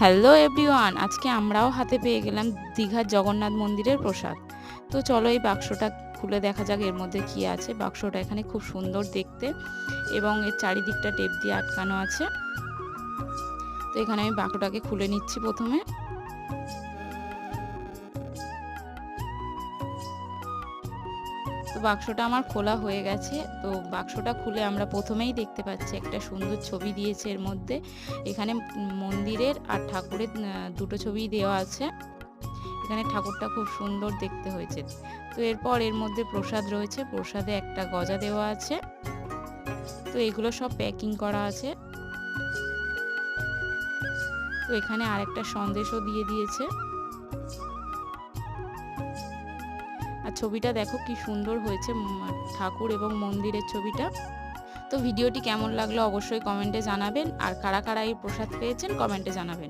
Hello everyone, আজকে আমরাও হাতে পেয়ে গেলাম দীঘার জগন্নাথ মন্দিরের প্রসাদ। তো চলো এই বাক্সটা খুলে দেখা যাক এর মধ্যে কি আছে। বাক্সটা এখানে খুব সুন্দর দেখতে এবং এর চারিদিকটা টেপ দিয়ে আটকানো আছে। তো এখানে আমি বাক্সটাকে খুলে নিচ্ছি প্রথমে। তো বাক্সটা আমার খোলা হয়ে গেছে। তো বাক্সটা খুলে আমরা প্রথমেই দেখতে পাচ্ছি একটা সুন্দর ছবি দিয়েছে এর মধ্যে। এখানে মন্দিরের আর ঠাকুরের দুটো ছবিই দেওয়া আছে। এখানে ঠাকুরটা খুব সুন্দর দেখতে হয়েছে। তো এরপর এর মধ্যে প্রসাদ রয়েছে, প্রসাদে একটা গজা দেওয়া আছে। তো এগুলো সব প্যাকিং করা আছে। তো এখানে আরেকটা সন্দেশও দিয়ে দিয়েছে। আর ছবিটা দেখো কি সুন্দর হয়েছে, ঠাকুর এবং মন্দিরের ছবিটা। তো ভিডিওটি কেমন লাগলো অবশ্যই কমেন্টে জানাবেন, আর কারা কারা এই প্রসাদ পেয়েছেন কমেন্টে জানাবেন।